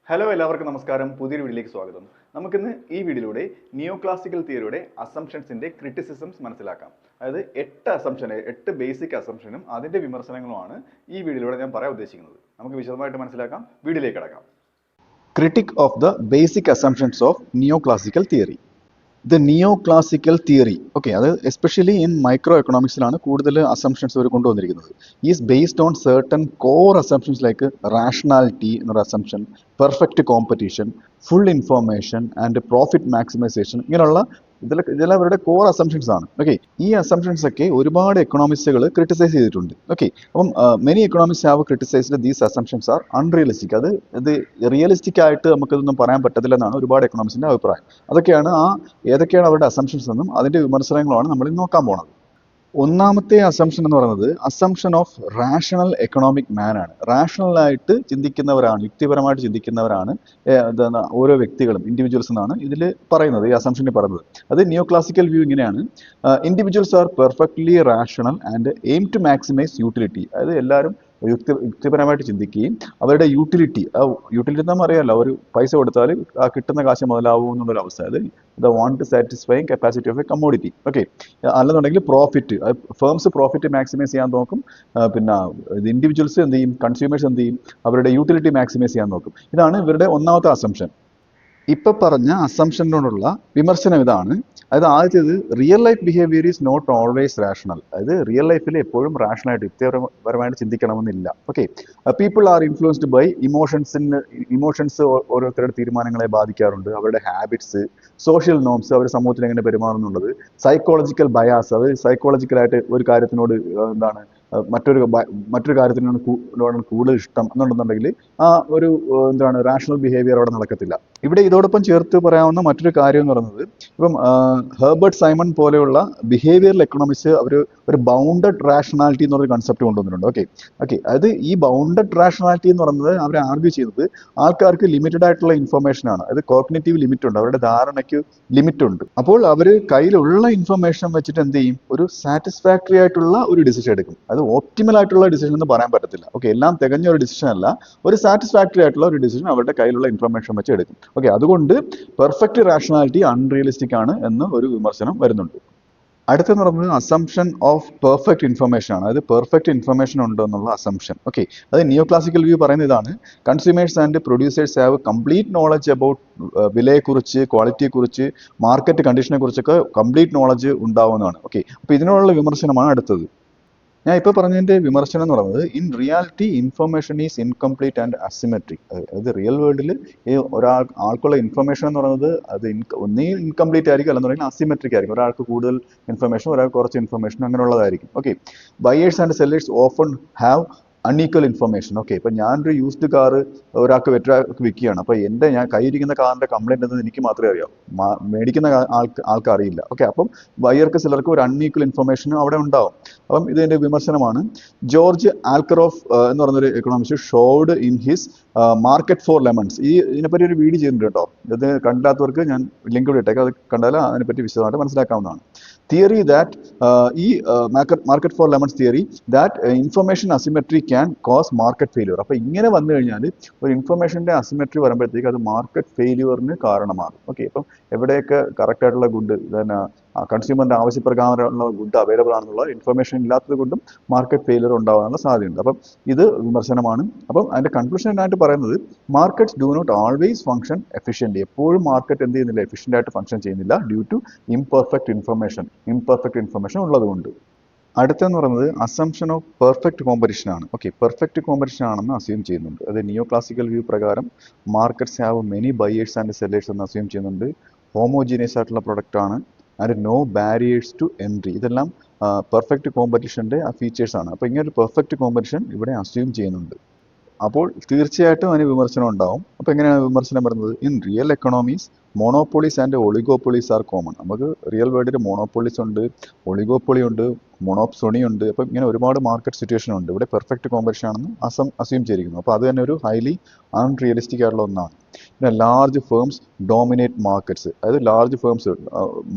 Hello എല്ലാവർക്കും നമസ്കാരം. പുതിയൊരു വീഡിയോയിലേക്ക് സ്വാഗതം. നമുക്കിന്ന് ഈ വീഡിയോയിലൂടെ നിയോ ക്ലാസിക്കൽ തിയറിയുടെ അസംഷൻസിന്റെ ക്രിറ്റിസിസംസ് മനസ്സിലാക്കാം. അതായത് 8 ബേസിക് അസംഷനും അതിന്റെ വിമർശനങ്ങളുമാണ് ഈ വീഡിയോയിലൂടെ ഞാൻ പറയാൻ ഉദ്ദേശിക്കുന്നത്. നമുക്ക് വിശദമായിട്ട് മനസ്സിലാക്കാം. വീഡിയോയിലേക്ക് കടക്കാം. Critique of the basic assumptions of neo classical theory. The neo classical theory, okay, അത് എസ്പെഷ്യലി ഇൻ മൈക്രോ എക്കണോമിക്സിലാണ് കൂടുതൽ അസംഷൻസ് അവർ കൊണ്ടുവന്നിരിക്കുന്നത്. Is based on certain core assumptions like rationality എന്നൊരു assumption, perfect competition, full information and profit maximisation. ഇങ്ങനെയുള്ള ഇതെല്ലാം അവരുടെ core assumptions ആണ്. ഓക്കെ, ഈ അസംഷൻസ് ഒക്കെ ഒരുപാട് എക്കണോമിസ്റ്റുകൾ ക്രിട്ടിസൈസ് ചെയ്തിട്ടുണ്ട്. ഓക്കെ, അപ്പം many economist have criticised these assumptions are unrealistic. ഇത് റിയലിസ്റ്റിക് ആയിട്ട് നമുക്കിതൊന്നും പറയാൻ പറ്റത്തില്ല എന്നാണ് ഒരുപാട് എക്കണോമിസ്റ്റിന്റെ അഭിപ്രായം. അതൊക്കെയാണ് ഏതൊക്കെയാണ് അവരുടെ അസംഷൻസ് എന്നും അതിന്റെ വിമർശനങ്ങളുമാണ് നമ്മൾ നോക്കാൻ പോകുന്നത്. ഒന്നാമത്തെ അസംഷൻ എന്ന് പറയുന്നത് അസംഷൻ ഓഫ് റാഷണൽ എക്കണോമിക് മാൻ ആണ്. റാഷണൽ ആയിട്ട് ചിന്തിക്കുന്നവരാണ്, യുക്തിപരമായിട്ട് ചിന്തിക്കുന്നവരാണ് ഓരോ വ്യക്തികളും, ഇൻഡിവിജ്വൽസ് എന്നാണ് ഇതിൽ പറയുന്നത്, ഈ അസംഷനിൽ പറയുന്നത്. അത് നിയോ ക്ലാസിക്കൽ വ്യൂ ഇങ്ങനെയാണ്: individuals are perfectly rational and aim to maximise utility. അതായത് എല്ലാവരും യുക്തിപരമായിട്ട് ചിന്തിക്കുകയും അവരുടെ യൂട്ടിലിറ്റി നമ്മൾ അറിയാമല്ലോ, ഒരു പൈസ കൊടുത്താൽ ആ കിട്ടുന്ന കാശ് മുതലാവും എന്നുള്ളൊരു അവസ്ഥ. അത് the want satisfying capacity of A commodity. Okay, അല്ലെന്നുണ്ടെങ്കിൽ പ്രോഫിറ്റ്, ഫേംസ് പ്രോഫിറ്റ് മാക്സിമൈസ് ചെയ്യാൻ നോക്കും. പിന്നെ ഇൻഡിവിജ്വൽസ് എന്ത് ചെയ്യും, കൺസ്യൂമേഴ്സ് എന്ത് ചെയ്യും, അവരുടെ യൂട്ടിലിറ്റി മാക്സിമൈസ് ചെയ്യാൻ നോക്കും. ഇതാണ് ഇവരുടെ ഒന്നാമത്തെ അസംഷൻ. ഇപ്പൊ പറഞ്ഞ അസംഷനോടുള്ള വിമർശനം ഇതാണ്. അതായത് ആദ്യത്തേത്, real life behaviour is not always rational. അതായത് റിയൽ ലൈഫിൽ എപ്പോഴും റാഷണലായിട്ട് യുക്തിപരമായിട്ട് ചിന്തിക്കണമെന്നില്ല. Okay, people are influenced by emotions ഓരോരുത്തരുടെ തീരുമാനങ്ങളെ ബാധിക്കാറുണ്ട്. അവരുടെ ഹാബിറ്റ്സ്, സോഷ്യൽ നോംസ്, അവർ സമൂഹത്തിൽ എങ്ങനെ പെരുമാറുന്നുള്ളത്, സൈക്കോളജിക്കൽ ബയാസ്, അത് സൈക്കോളജിക്കലായിട്ട് ഒരു കാര്യത്തിനോട് മറ്റൊരു കാര്യത്തിനോട് കൂടുതൽ ഇഷ്ടം എന്നുണ്ടെന്നുണ്ടെങ്കിൽ ആ ഒരു റാഷണൽ ബിഹേവിയർ അവിടെ നടക്കത്തില്ല. ഇവിടെ ഇതോടൊപ്പം ചേർത്ത് പറയാവുന്ന മറ്റൊരു കാര്യം എന്ന് പറയുന്നത്, ഇപ്പം ഹെർബർട്ട് സൈമൺ പോലെയുള്ള ബിഹേവിയറൽ എക്കണോമിക്സ് അവർ ഒരു ബൗണ്ടഡ് റാഷണാലിറ്റി എന്നൊരു കൺസെപ്റ്റ് കൊണ്ടുവന്നിട്ടുണ്ട്. ഓക്കെ, അതായത് ഈ ബൗണ്ടഡ് റാഷണാലിറ്റി എന്ന് പറയുന്നത് അവർ ആർഗ്യൂ ചെയ്യുന്നത് ആൾക്കാർക്ക് ലിമിറ്റഡ് ആയിട്ടുള്ള ഇൻഫർമേഷൻ ആണ്. അതായത് കോഗ്നിറ്റീവ് ലിമിറ്റ് ഉണ്ട്, അവരുടെ ധാരണയ്ക്ക് ലിമിറ്റ് ഉണ്ട്. അപ്പോൾ അവർ കയ്യിലുള്ള ഇൻഫർമേഷൻ വെച്ചിട്ട് എന്ത് ചെയ്യും, ഒരു സാറ്റിസ്ഫാക്ടറി ആയിട്ടുള്ള ഒരു ഡിസിഷൻ എടുക്കും. അത് ഓപ്റ്റിമൽ ആയിട്ടുള്ള ഡിസിഷൻ എന്ന് പറയാൻ പറ്റത്തില്ല. ഓക്കെ, എല്ലാം തികഞ്ഞ ഒരു ഡിസിഷൻ അല്ല, ഒരു സാറ്റിസ്ഫാക്ടറി ആയിട്ടുള്ള ഒരു ഡിസിഷൻ അവരുടെ കയ്യിലുള്ള ഇൻഫർമേഷൻ വെച്ച് എടുക്കും. ഓക്കെ, അതുകൊണ്ട് പെർഫെക്റ്റ് റാഷണാലിറ്റി അൺറിയലിസ്റ്റിക് ആണ് എന്ന് ഒരു വിമർശനം വരുന്നുണ്ട്. അടുത്തെന്ന് പറയുന്നത് അസംഷൻ ഓഫ് പെർഫെക്റ്റ് ഇൻഫർമേഷൻ ആണ്. അതായത് പെർഫെക്റ്റ് ഇൻഫർമേഷൻ ഉണ്ട് എന്നുള്ള അസംഷൻ. ഓക്കെ, അത് നിയോ ക്ലാസിക്കൽ വ്യൂ പറയുന്ന ഇതാണ്: consumers and producers have complete knowledge about വിലയെക്കുറിച്ച്, ക്വാളിറ്റിയെക്കുറിച്ച്, മാർക്കറ്റ് കണ്ടീഷനെ കുറിച്ചൊക്കെ കംപ്ലീറ്റ് നോളജ് ഉണ്ടാവുന്നതാണ്. ഓക്കെ, അപ്പോൾ ഇതിനുള്ള വിമർശനമാണ് അടുത്തത്. ഞാൻ ഇപ്പോൾ പറഞ്ഞതിൻ്റെ വിമർശനം എന്ന് പറയുന്നത്, in reality information is incomplete and asymmetric. അതായത് റിയൽ വേൾഡിൽ ഈ ആൾക്കുള്ള ഇൻഫർമേഷൻ എന്ന് പറയുന്നത് അത് ഒന്നീ ഇൻകംപ്ലീറ്റ് ആയിരിക്കും, അല്ലെന്നുണ്ടെങ്കിൽ അസിമെട്രിക് ആയിരിക്കും. ഒരാൾക്ക് കൂടുതൽ ഇൻഫർമേഷൻ, ഒരാൾക്ക് കുറച്ച് ഇൻഫർമേഷൻ, അങ്ങനെയുള്ളതായിരിക്കും. Okay, buyers and sellers often have unequal information. Okay, ഇപ്പം ഞാനൊരു യൂസ്ഡ് കാർ ഒരാൾക്ക് മറ്റൊരാൾക്ക് വിൽക്കുകയാണ്. അപ്പോൾ ഞാൻ കയ്യിരിക്കുന്ന കാറിൻ്റെ കംപ്ലൈൻറ്റ് എന്ന് എനിക്ക് മാത്രമേ അറിയാവൂ, മേടിക്കുന്ന ആൾക്ക് അറിയില്ല. ഓക്കെ, അപ്പം ബയർക്ക് ചിലർക്ക് ഒരു അൺഈക്വൽ ഇൻഫർമേഷൻ അവിടെ ഉണ്ടാവും. അപ്പം ഇതിൻ്റെ വിമർശനമാണ്. ജോർജ് ആൽക്കറോഫ് എന്ന് പറയുന്നൊരു economist showed in his market for lemons. ഇതിനെപ്പറ്റി ഒരു വീഡിയോ ചെയ്തിട്ടുണ്ട് കേട്ടോ. ഇത് കണ്ടില്ലാത്തവർക്ക് ഞാൻ ലിങ്ക് ഇവിടെ ഇട്ടേക്കാം, അത് കണ്ടാൽ അതിനെപ്പറ്റി വിശദമായിട്ട് മനസ്സിലാക്കാവുന്നതാണ്. Theory that market for lemons theory that information asymmetry can cos market failure. അപ്പോൾ ഇങ്ങനെ വന്നു കഴിഞ്ഞാൽ ഒരു ഇൻഫർമേഷൻ്റെ അസിമെട്രി വരുമ്പോഴത്തേക്ക് അത് മാർക്കറ്റ് ഫെയിലിയറിന് കാരണമാകും. ഓക്കെ, ഇപ്പം എവിടെയൊക്കെ കറക്റ്റായിട്ടുള്ള ഗുഡ് കൺസ്യൂമറിൻ്റെ ആവശ്യപ്രകാരമുള്ള ഗുഡ് അവൈലബിൾ ആണെന്നുള്ള ഇൻഫർമേഷൻ ഇല്ലാത്തത് കൊണ്ടും മാർക്കറ്റ് ഫെയിലിയർ ഉണ്ടാകാനുള്ള സാധ്യതയുണ്ട്. അപ്പം ഇത് വിമർശനമാണ്. അപ്പം അതിൻ്റെ കൺക്ലൂഷൻ ആയിട്ട് പറയുന്നത്, markets do not always function efficient. എപ്പോഴും മാർക്കറ്റ് എന്ത് ചെയ്യുന്നില്ല, എഫിഷ്യൻ്റ് ആയിട്ട് ഫംഗ്ഷൻ ചെയ്യുന്നില്ല, ഡ്യൂ ടു ഇംപെർഫെക്റ്റ് ഇൻഫർമേഷൻ ഉള്ളതുകൊണ്ട്. അടുത്തെന്ന് പറയുന്നത് അസംഷൻ ഓഫ് പെർഫെക്റ്റ് കോമ്പറ്റീഷൻ ആണ്. ഓക്കെ, പെർഫെക്റ്റ് കോമ്പറ്റീഷൻ ആണെന്ന് അസ്യൂം ചെയ്യുന്നുണ്ട്. അത് നിയോ ക്ലാസിക്കൽ വ്യൂ പ്രകാരം markets have many buyers and sellers എന്ന് അസ്യൂം ചെയ്യുന്നുണ്ട്. ഹോമോജീനിയസ് ആയിട്ടുള്ള പ്രൊഡക്റ്റ് ആണ് and no barriers to entry. ഇതെല്ലാം പെർഫെക്റ്റ് കോമ്പറ്റീഷൻ്റെ ഫീച്ചേഴ്സ് ആണ്. അപ്പോൾ ഇങ്ങനെ ഒരു പെർഫെക്റ്റ് കോമ്പറ്റീഷൻ ഇവിടെ അസ്യൂം ചെയ്യുന്നുണ്ട്. അപ്പോൾ തീർച്ചയായിട്ടും അതിന് വിമർശനം ഉണ്ടാവും. അപ്പോൾ എങ്ങനെയാണ് വിമർശനം വരുന്നത്? In real economies monopolies and oligopolies are common. നമുക്ക് റിയൽ വേൾഡിൽ മോണോപോളീസ് ഉണ്ട്, ഒളിഗോപോളി ഉണ്ട്, മൊണോപ്സോണി ഉണ്ട്. അപ്പോൾ ഇങ്ങനെ ഒരുപാട് മാർക്കറ്റ് സിറ്റുവേഷൻ ഉണ്ട്. ഇവിടെ പെർഫെക്റ്റ് കോമ്പറ്റീഷൻ ആണെന്ന് അസ്യൂം ചെയ്തിരിക്കുന്നു. അപ്പോൾ അത് തന്നെ ഒരു ഹൈലി അൺറിയലിസ്റ്റിക് ആയിട്ടുള്ള ഒന്നാണ്. പിന്നെ ലാർജ് ഫേംസ് ഡോമിനേറ്റ് മാർക്കറ്റ്സ്. അതായത് ലാർജ് ഫേംസ്,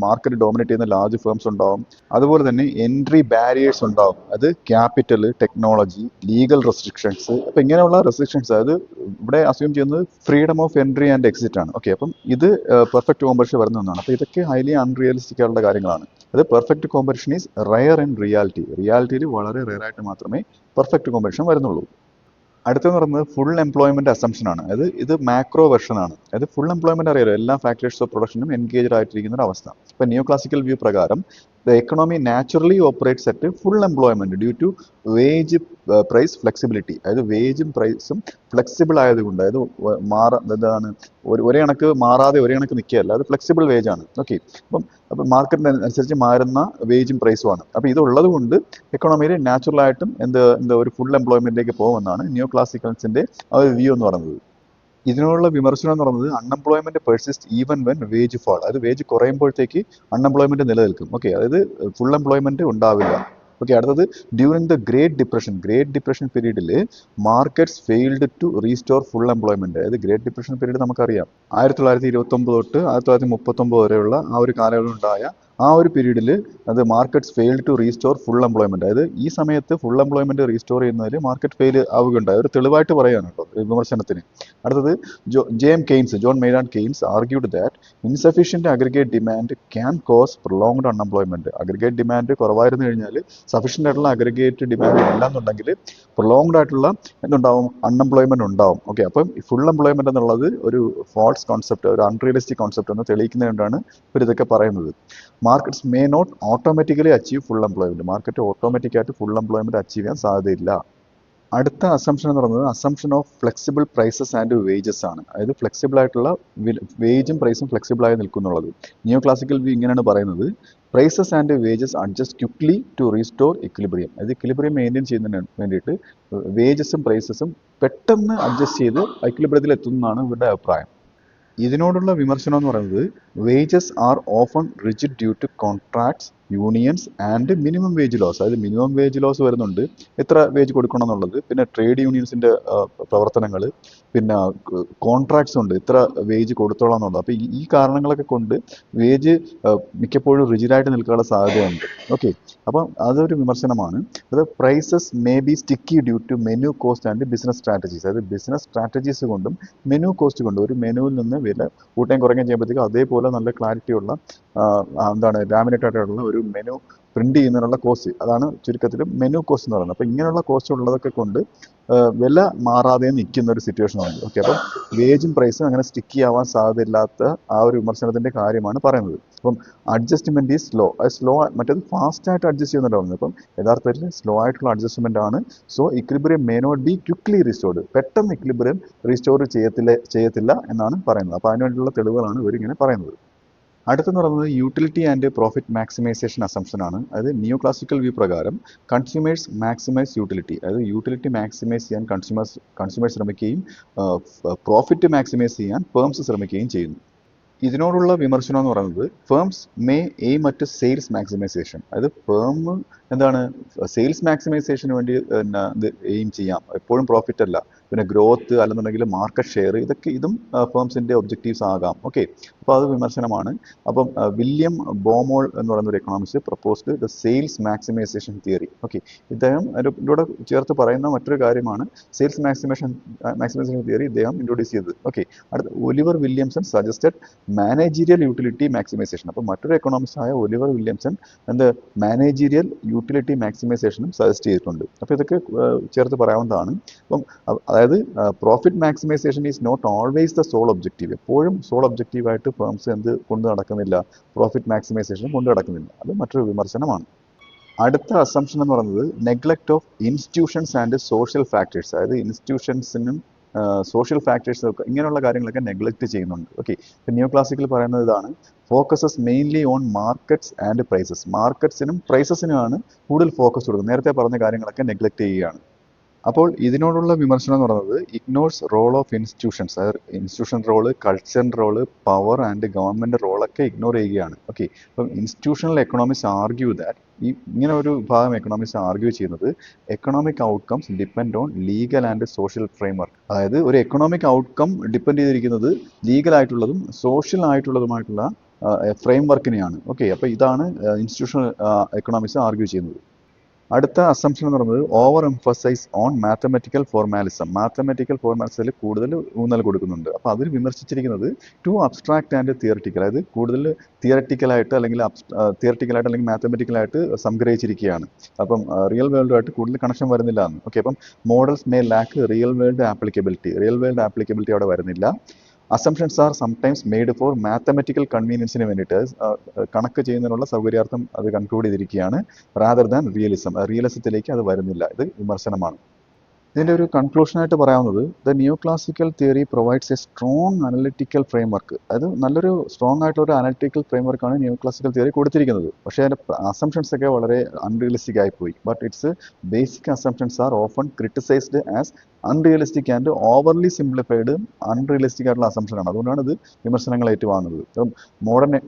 മാർക്കറ്റ് ഡോമിനേറ്റ് ചെയ്യുന്ന ലാർജ് ഫേംസ് ഉണ്ടാവും. അതുപോലെ തന്നെ എൻട്രി ബാരിയേഴ്സ് ഉണ്ടാവും. അത് ക്യാപിറ്റൽ, ടെക്നോളജി, ലീഗൽ റെസ്ട്രിക്ഷൻസ്. അപ്പോൾ ഇങ്ങനെയുള്ള റെസ്ട്രിക്ഷൻസ്, അതായത് ഇവിടെ അസ്യൂം ചെയ്യുന്നത് freedom of entry and exit ആണ്. ഓക്കെ, അപ്പം ഇത് പെർഫെക്റ്റ് കോമ്പറ്റീഷൻ വരുന്ന ഒന്നാണ്. അപ്പോൾ ഇതൊക്കെ ഹൈലി അൺറിയലിസ്റ്റിക് ആയിട്ടുള്ള കാര്യങ്ങളാണ്. അത് perfect competition is rare in റിയാലിറ്റിയിൽ വളരെ റയർ ആയിട്ട് മാത്രമേ പെർഫെക്റ്റ് കോമ്പറ്റീഷൻ വരുന്നുള്ളൂ. അടുത്തെന്ന് പറയുന്നത് ഫുൾ എംപ്ലോയ്മെന്റ് അസംഷൻ ആണ്. അതായത് ഇത് മാക്രോ വെർഷൻ ആണ്. അതായത് ഫുൾ എംപ്ലോയ്മെന്റ് അറിയാലോ, എല്ലാ ഫാക്ടേഴ്സ് ഓഫ് പ്രൊഡക്ഷനും എൻഗേജ്ഡ് ആയിട്ടിരിക്കുന്ന ഒരു അവസ്ഥ. ഇപ്പൊ നിയോ ക്ലാസിക്കൽ വ്യൂ പ്രകാരം the economy naturally operates at full employment due to wage price flexibility. അതായത് വേജും പ്രൈസും ഫ്ലെക്സിബിൾ ആയതുകൊണ്ട്, അതായത് എന്താണ് ഒരേ കണക്ക് മാറാതെ ഒരേ കണക്ക് നിൽക്കുകയല്ല, അത് ഫ്ലെക്സിബിൾ വേജ് ആണ്. ഓക്കെ, അപ്പം മാർക്കറ്റിന് അനുസരിച്ച് മാറുന്ന വേജും പ്രൈസും ആണ്. അപ്പോൾ ഇതുള്ളത് കൊണ്ട് എക്കണോമിയിൽ നാച്ചുറലായിട്ടും എന്താ ഒരു ഫുൾ എംപ്ലോയ്മെന്റിലേക്ക് പോകുമെന്നാണ് നിയോ ക്ലാസിക്കൽസിന്റെ ആ ഒരു വ്യൂ എന്ന് പറയുന്നത്. ഇതിനോടുള്ള വിമർശനം എന്ന് പറയുന്നത് unemployment persist even when wage fall. അതായത് വേജ് കുറയുമ്പോഴത്തേക്ക് അൺഎംപ്ലോയ്മെന്റ് നിലനിൽക്കും. ഓക്കെ, അതായത് ഫുൾ എംപ്ലോയ്മെന്റ് ഉണ്ടാവില്ല. ഓക്കെ, അടുത്തത് ഡ്യൂറിങ് ദ ഗ്രേറ്റ് ഡിപ്രഷൻ പീരീഡിൽ markets failed to restore full employment. അതായത് ഗ്രേറ്റ് ഡിപ്രഷൻ പീരീഡ് നമുക്കറിയാം, 1929 തൊട്ട് 1939 വരെയുള്ള ആ ഒരു കാലയളവിൽ ഉണ്ടായ ആ ഒരു പീരീഡിൽ അത് markets failed to restore full employment. അതായത് ഈ സമയത്ത് ഫുൾ എംപ്ലോയ്മെന്റ് റീസ്റ്റോർ ചെയ്യുന്നതിൽ മാർക്കറ്റ് ഫെയിൽ ആവുകയുണ്ടായി. ഒരു തെളിവായിട്ട് പറയുകയാണ് കേട്ടോ വിമർശനത്തിന്. അടുത്തത് John Maynard Keynes argued that insufficient aggregate demand can cause prolonged unemployment. Aggregate demand കുറവായിരുന്നു കഴിഞ്ഞാൽ സഫീഷ്യന്റ് ആയിട്ടുള്ള അഗ്രിഗേറ്റ് ഡിമാൻഡ് ഇല്ലാന്നുണ്ടെങ്കിൽ പ്രൊലോങ്ഡ് ആയിട്ടുള്ള എന്തുണ്ടാവും, അൺഎംപ്ലോയ്മെന്റ് ഉണ്ടാവും. ഓക്കെ, അപ്പം ഫുൾ എംപ്ലോയ്മെന്റ് എന്നുള്ളത് ഒരു ഫാൾസ് കോൺസെപ്റ്റ്, ഒരു അൺറിയലിസ്റ്റിക് കോൺസെപ്റ്റ് എന്ന് തെളിയിക്കുന്നതുകൊണ്ടാണ് ഇവർ ഇതൊക്കെ പറയുന്നത്. Markets may not automatically achieve full employment. Market ഓട്ടോമാറ്റിക്കായിട്ട് ഫുൾ എംപ്ലോയ്മെന്റ് അച്ചീവ് ചെയ്യാൻ സാധ്യതയില്ല. അടുത്ത അസംഷൻ എന്ന് പറയുന്നത് assumption of flexible prices and wages ആണ്. അതായത് ഫ്ലെക്സിബിൾ ആയിട്ടുള്ള വേജും പ്രൈസും ഫ്ലെക്സിബിൾ ആയി നിൽക്കുന്നുള്ളത്. നിയോ ക്ലാസിക്കൽ വ്യൂ ഇങ്ങനെയാണ് പറയുന്നത്: prices and wages adjust quickly to restore equilibrium. അതായത് ഇക്വിലിബ്രിയം മെയിൻറ്റെയിൻ ചെയ്യുന്നതിന് വേണ്ടിയിട്ട് വേജസും പ്രൈസസും പെട്ടെന്ന് അഡ്ജസ്റ്റ് ചെയ്ത് ഇക്വിലിബ്രിയത്തിൽ എത്തുന്നതാണ് ഇവരുടെ അഭിപ്രായം. ഇതിനോടുള്ള വിമർശനം എന്ന് പറയുന്നത് wages are often rigid due to contracts, unions and minimum wage laws. അതായത് മിനിമം വേജ് ലോസ് വരുന്നുണ്ട്, എത്ര വേജ് കൊടുക്കണം എന്നുള്ളത്, പിന്നെ ട്രേഡ് യൂണിയൻസിന്റെ പ്രവർത്തനങ്ങൾ, പിന്നെ കോൺട്രാക്ട്സ് ഉണ്ട്, ഇത്ര വേജ് കൊടുത്തോളാം എന്നുള്ളത്. അപ്പോൾ ഈ കാരണങ്ങളൊക്കെ കൊണ്ട് വേജ് മിക്കപ്പോഴും റിജിഡായിട്ട് നിൽക്കാനുള്ള സാധ്യതയുണ്ട്. ഓക്കെ, അപ്പം അതൊരു വിമർശനമാണ്. അത് prices may be sticky due to menu cost and business strategies. അതായത് ബിസിനസ് സ്ട്രാറ്റജീസ് കൊണ്ടും മെനു കോസ്റ്റ് കൊണ്ടും, ഒരു മെനുവിൽ നിന്ന് വില കൂട്ടുകയും കുറയ്ക്കുകയും ചെയ്യുമ്പോഴത്തേക്കും അതേപോലെ നല്ല ക്ലാരിറ്റിയുള്ള ലാമിനേറ്റ് ആയിട്ടുള്ള ഒരു മെനു പ്രിന്റ് ചെയ്യുന്നതിനുള്ള കോസ്റ്റ്, അതാണ് ചുരുക്കത്തിൽ മെനു കോസ്റ്റ് എന്ന് പറയുന്നത്. അപ്പോൾ ഇങ്ങനെയുള്ള കോസ്റ്റ് ഉള്ളതൊക്കെ കൊണ്ട് വില മാറാതെ നിൽക്കുന്ന ഒരു സിറ്റുവേഷൻ ആണ്. ഓക്കെ, അപ്പം വേജും പ്രൈസും അങ്ങനെ സ്റ്റിക്കി ആവാൻ സാധ്യതയില്ലാത്ത ആ ഒരു വിമർശനത്തിന്റെ കാര്യമാണ് പറയുന്നത്. അപ്പം അഡ്ജസ്റ്റ്മെന്റ് ഈസ് സ്ലോ. അത് സ്ലോ, മറ്റേത് ഫാസ്റ്റ് ആയിട്ട് അഡ്ജസ്റ്റ് ചെയ്യുന്നുണ്ടാവുന്നത്. അപ്പം യഥാർത്ഥത്തിൽ സ്ലോ ആയിട്ടുള്ള അഡ്ജസ്റ്റ്മെന്റ് ആണ്. So equilibrium may not be quickly restored. പെട്ടെന്ന് ഇക്വിലിബ്രിയം റീസ്റ്റോർ ചെയ്യത്തില്ല എന്നാണ് പറയുന്നത്. അപ്പോൾ അതിനുവേണ്ടിയുള്ള തെളിവുകളാണ് ഇവരിങ്ങനെ പറയുന്നത്. അടുത്തെന്ന് പറയുന്നത് utility and profit maximisation assumption ആണ്. അതായത് നിയോ ക്ലാസിക്കൽ വ്യൂ പ്രകാരം കൺസ്യൂമേഴ്സ് മാക്സിമൈസ് യൂട്ടിലിറ്റി. അതായത് യൂട്ടിലിറ്റി മാക്സിമൈസ് ചെയ്യാൻ കൺസ്യൂമേഴ്സ് ശ്രമിക്കുകയും പ്രോഫിറ്റ് മാക്സിമൈസ് ചെയ്യാൻ ഫേംസ് ശ്രമിക്കുകയും ചെയ്യുന്നു. ഇതിനോടുള്ള വിമർശനം എന്ന് പറയുന്നത് firms may aim at sales maximisation. അതായത് ഫേം സെയിൽസ് മാക്സിമൈസേഷന് വേണ്ടി എയിം ചെയ്യാം, എപ്പോഴും പ്രോഫിറ്റ് അല്ല. പിന്നെ ഗ്രോത്ത് അല്ലെന്നുണ്ടെങ്കിൽ മാർക്കറ്റ് ഷെയർ, ഇതും ഫേംസിന്റെ ഒബ്ജക്റ്റീവ്സ് ആകാം. ഓക്കെ, അപ്പോൾ അത് വിമർശനമാണ്. അപ്പം വില്യം ബോമോൾ എന്ന് പറയുന്ന ഒരു economist proposed the sales maximisation theory. Okay, ഇദ്ദേഹം ഇതിലൂടെ ചേർത്ത് പറയുന്ന മറ്റൊരു കാര്യമാണ് സെയിൽസ് മാക്സിമൈസേഷൻ തിയറി ഇദ്ദേഹം ഇൻട്രൊഡ്യൂസ് ചെയ്തത്. ഓക്കെ, അടുത്ത Oliver Williamson suggested managerial utility maximisation. അപ്പോൾ മറ്റൊരു എക്കണോമിസ്റ്റ് ആയ ഒലിവർ വില്യംസൺ മാനേജീരിയൽ യൂട്ടിലിറ്റി മാക്സിമൈസേഷനും സജസ്റ്റ് ചെയ്തിട്ടുണ്ട്. അപ്പോൾ ഇതൊക്കെ ചേർത്ത് പറയാവുന്നതാണ്. അപ്പം അതായത് profit maximisation is not always the sole objective. എപ്പോഴും സോൾ ഒബ്ജക്റ്റീവായിട്ട് ഫേംസ് കൊണ്ട് നടക്കുന്നില്ല, പ്രോഫിറ്റ് മാക്സിമൈസേഷൻ കൊണ്ട് നടക്കുന്നില്ല. അത് മറ്റൊരു വിമർശനമാണ്. അടുത്ത അസംഷൻ എന്ന് പറയുന്നത് neglect of institutions and social factors. അതായത് ഇൻസ്റ്റിറ്റ്യൂഷൻസിനും സോഷ്യൽ ഫാക്ടേഴ്സും ഒക്കെ ഇങ്ങനെയുള്ള കാര്യങ്ങളൊക്കെ നെഗ്ലക്ട് ചെയ്യുന്നുണ്ട്. ഓക്കെ, നിയോ ക്ലാസിക്കൽ പറയുന്നത് ഇതാണ്: focuses mainly on markets and prices. മാർക്കറ്റ്സിനും പ്രൈസസിനുമാണ് കൂടുതൽ ഫോക്കസ് കൊടുക്കുന്നത്. നേരത്തെ പറഞ്ഞ കാര്യങ്ങളൊക്കെ നെഗ്ലക്ട് ചെയ്യുകയാണ്. അപ്പോൾ ഇതിനോടുള്ള വിമർശനം എന്ന് പറയുന്നത് ഇഗ്നോർസ് റോൾ ഓഫ് ഇൻസ്റ്റിറ്റ്യൂഷൻസ്. അതായത് institution role, culture role, power and government റോളൊക്കെ ഇഗ്നോർ ചെയ്യുകയാണ്. ഓക്കെ, അപ്പം ഇൻസ്റ്റിറ്റ്യൂഷണൽ എക്കണോമിക്സ് ആർഗ്യൂ ദാറ്റ്, ഇങ്ങനെ ഒരു വിഭാഗം എക്കണോമിക്സ് ആർഗ്യൂ ചെയ്യുന്നത് economic outcomes depend on legal and social framework. അതായത് ഒരു എക്കണോമിക് ഔട്ട്കം ഡിപ്പെൻഡ് ചെയ്തിരിക്കുന്നത് ലീഗൽ ആയിട്ടുള്ളതും സോഷ്യൽ ആയിട്ടുള്ളതുമായിട്ടുള്ള ഫ്രെയിം വർക്കിനെയാണ്. ഓക്കെ, അപ്പോൾ ഇതാണ് ഇൻസ്റ്റിറ്റ്യൂഷണൽ എക്കണോമിക്സ് ആർഗ്യൂ ചെയ്യുന്നത്. അടുത്ത അസംഷൻ എന്ന് പറയുന്നത് over emphasise on mathematical formalism. Mathematical ഫോർമാലിസത്തിൽ കൂടുതൽ ഊന്നൽ കൊടുക്കുന്നുണ്ട്. അപ്പോൾ അതിൽ വിമർശിച്ചിരിക്കുന്നത് ടു അബ്സ്ട്രാക്ട് ആൻഡ് തിയററ്റിക്കൽ, അതായത് കൂടുതൽ തിയററ്റിക്കലായിട്ട് അല്ലെങ്കിൽ തിയററ്റിക്കലായിട്ട് അല്ലെങ്കിൽ മാത്തമെറ്റിക്കലായിട്ട് സംഗ്രഹിച്ചിരിക്കുകയാണ്. അപ്പം റിയൽ വേൾഡുമായിട്ട് കൂടുതൽ കണക്ഷൻ വരുന്നില്ല എന്ന്. ഓക്കെ, അപ്പം models may lack real world applicability. Real world applicability അവിടെ വരുന്നില്ല. Assumptions are sometimes made for mathematical കൺവീനിയൻസിന് വേണ്ടിയിട്ട്, കണക്ക് ചെയ്യുന്നതിനുള്ള സൗകര്യാർത്ഥം അത് കൺക്ലൂഡ് ചെയ്തിരിക്കുകയാണ്, റാദർ ദാൻ റിയലിസം. റിയലിസത്തിലേക്ക് അത് വരുന്നില്ല. ഇത് വിമർശനമാണ്. ഇതിൻ്റെ ഒരു കൺക്ലൂഷനായിട്ട് പറയാവുന്നത്, the new classical theory provides A strong analytical framework. അത് നല്ലൊരു സ്ട്രോങ് ആയിട്ടുള്ള ഒരു അനലിറ്റിക്കൽ ഫ്രെയിംവർക്കാണ് ന്യൂ ക്ലാസിക്കൽ തിയറി കൊടുത്തിരിക്കുന്നത്. പക്ഷേ അതിൻ്റെ അസംഷൻസ് ഒക്കെ വളരെ അൺറിയലിസ്റ്റിക് ആയിപ്പോയി. But it's basic assumptions are often criticised as unrealistic and overly simplified. Unrealistic ആയിട്ടുള്ള അസംഷനാണ്. അതുകൊണ്ടാണ് ഇത് വിമർശനങ്ങൾ ഏറ്റുവാങ്ങുന്നത്. ഇപ്പം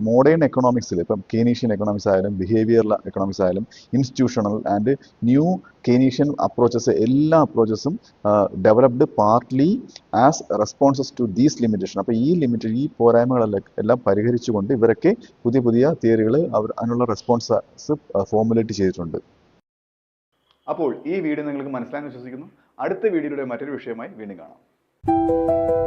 മോഡേൺ എക്കണോമിക്സിൽ, ഇപ്പം കെയ്നീഷ്യൻ എക്കണോമിക്സ് ആയാലും ബിഹേവിയറൽ എക്കണോമിക്സ് ആയാലും institutional and new Keynesian approaches, എല്ലാ അപ്രോച്ചസും developed partly as responses to these limitation. അപ്പോൾ ഈ പോരായ്മകളെല്ലാം പരിഹരിച്ചുകൊണ്ട് ഇവരൊക്കെ പുതിയ പുതിയ തിയറികൾ അതിനുള്ള റെസ്പോൺസസ് ഫോർമുലേറ്റ് ചെയ്തിട്ടുണ്ട്. അപ്പോൾ ഈ വീഡിയോ നിങ്ങൾക്ക് മനസ്സിലായെന്ന് വിശ്വസിക്കുന്നു. അടുത്ത വീഡിയോയുടെ മറ്റൊരു വിഷയമായി വീണ്ടും കാണാം.